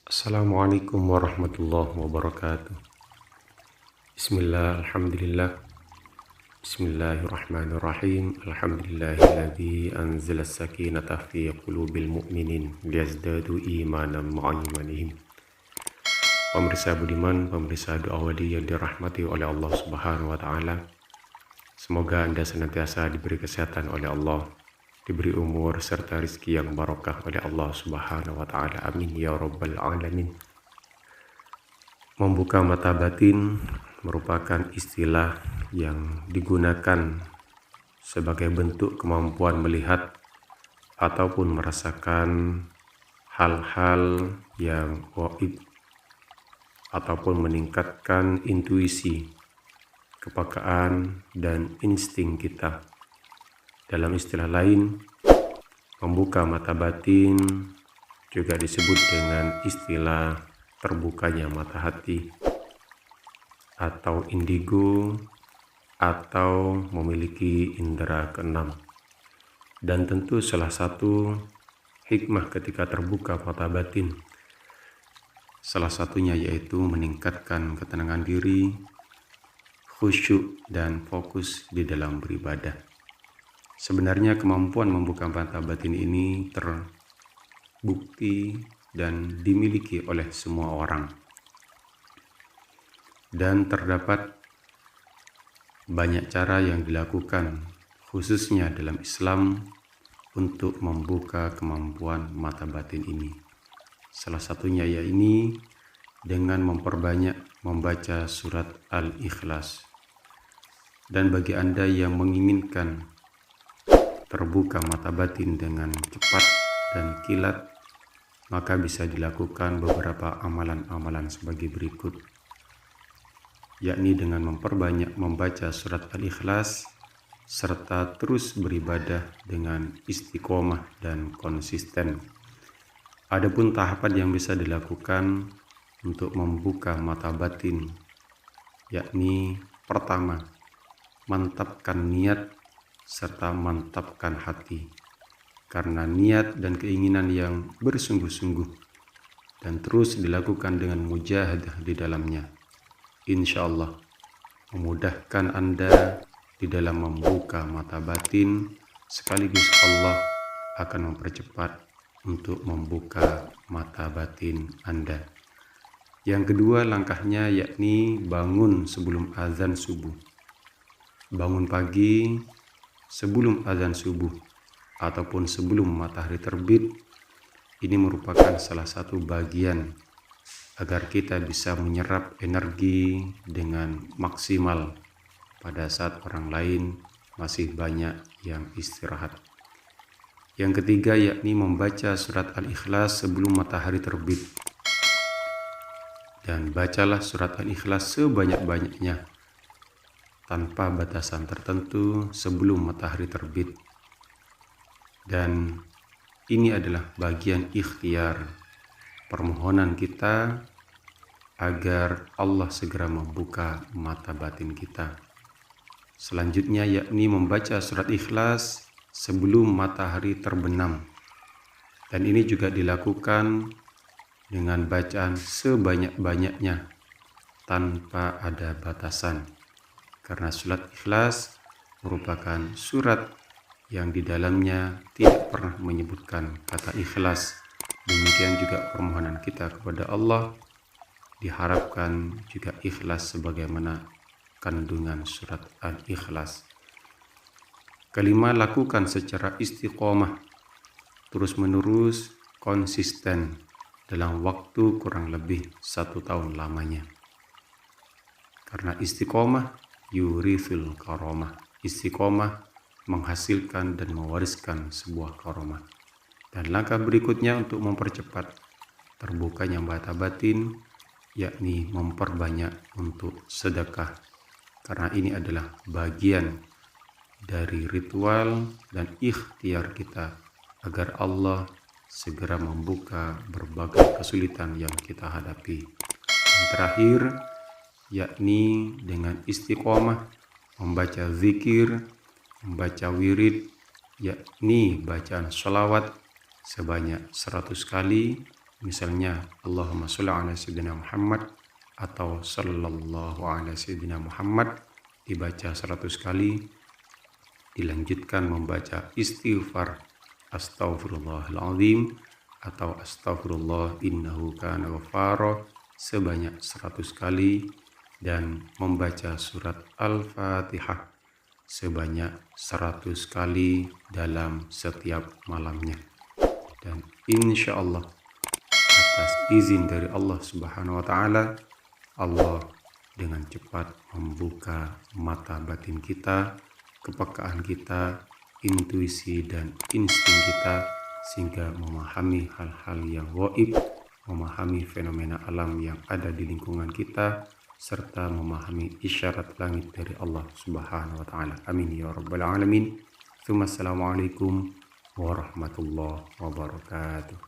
Assalamualaikum warahmatullahi wabarakatuh. Bismillah, alhamdulillah. Bismillahirrahmanirrahim. Alhamdulillahilladzi anzala as-sakinata fi qulubil mu'minin liyazdadu imanan ma'a imanihim. Pemirsa budiman, pemirsa doa wadi yang dirahmati oleh Allah Subhanahu wa taala. Semoga Anda senantiasa diberi kesehatan oleh Allah, diberi umur serta rizki yang barokah oleh Allah Subhanahu wa taala. Amin ya rabbal alamin. Membuka mata batin merupakan istilah yang digunakan sebagai bentuk kemampuan melihat ataupun merasakan hal-hal yang gaib ataupun meningkatkan intuisi, kepekaan, dan insting kita. Dalam istilah lain, membuka mata batin juga disebut dengan istilah terbukanya mata hati atau indigo atau memiliki indera keenam. Dan tentu salah satu hikmah ketika terbuka mata batin, salah satunya yaitu meningkatkan ketenangan diri, khusyuk dan fokus di dalam beribadah. Sebenarnya kemampuan membuka mata batin ini terbukti dan dimiliki oleh semua orang. Dan terdapat banyak cara yang dilakukan, khususnya dalam Islam, untuk membuka kemampuan mata batin ini. Salah satunya yaitu dengan memperbanyak membaca surat Al-Ikhlas. Dan bagi Anda yang menginginkan terbuka mata batin dengan cepat dan kilat, maka bisa dilakukan beberapa amalan-amalan sebagai berikut, yakni dengan memperbanyak membaca surat Al-Ikhlas serta terus beribadah dengan istiqomah dan konsisten. Adapun tahapan yang bisa dilakukan untuk membuka mata batin, yakni pertama, mantapkan niat serta mantapkan hati, karena niat dan keinginan yang bersungguh-sungguh dan terus dilakukan dengan mujahadah di dalamnya, insya Allah memudahkan Anda di dalam membuka mata batin, sekaligus Allah akan mempercepat untuk membuka mata batin Anda. Yang kedua langkahnya yakni bangun sebelum azan subuh. Bangun pagi sebelum azan subuh ataupun sebelum matahari terbit, ini merupakan salah satu bagian agar kita bisa menyerap energi dengan maksimal pada saat orang lain masih banyak yang istirahat. Yang ketiga yakni membaca surat Al-Ikhlas sebelum matahari terbit. Dan bacalah surat Al-Ikhlas sebanyak-banyaknya tanpa batasan tertentu sebelum matahari terbit. Dan ini adalah bagian ikhtiar permohonan kita agar Allah segera membuka mata batin kita. Selanjutnya yakni membaca surat Ikhlas sebelum matahari terbenam. Dan ini juga dilakukan dengan bacaan sebanyak-banyaknya tanpa ada batasan. Karena surat Ikhlas merupakan surat yang di dalamnya tidak pernah menyebutkan kata ikhlas. Demikian juga permohonan kita kepada Allah diharapkan juga ikhlas sebagaimana kandungan surat Al-Ikhlas. Kelima, lakukan secara istiqomah, terus-menerus, konsisten dalam waktu kurang lebih 1 tahun lamanya. Karena istiqomah yurithul karomah. Istiqomah menghasilkan dan mewariskan sebuah karomah. Dan langkah berikutnya untuk mempercepat terbukanya mata batin, yakni memperbanyak untuk sedekah. Karena ini adalah bagian dari ritual dan ikhtiar kita agar Allah segera membuka berbagai kesulitan yang kita hadapi. Yang terakhir, yakni dengan istiqomah membaca zikir, membaca wirid, yakni bacaan sholawat sebanyak 100 kali Misalnya Allahumma sholli ala sayyidina Muhammad atau sallallahu ala sayyidina Muhammad dibaca 100 kali, dilanjutkan membaca istighfar astaghfirullahaladzim atau astaghfirullah innahu kana ghaffara sebanyak 100 kali, dan membaca surat Al-Fatihah sebanyak 100 kali dalam setiap malamnya. Dan insya Allah atas izin dari Allah Subhanahu wa Ta'ala, Allah dengan cepat membuka mata batin kita, kepekaan kita, intuisi dan insting kita, sehingga memahami hal-hal yang gaib, memahami fenomena alam yang ada di lingkungan kita, serta memahami isyarat langit dari Allah Subhanahu wa Ta'ala. Amin ya rabbal alamin. Assalamualaikum warahmatullahi wabarakatuh.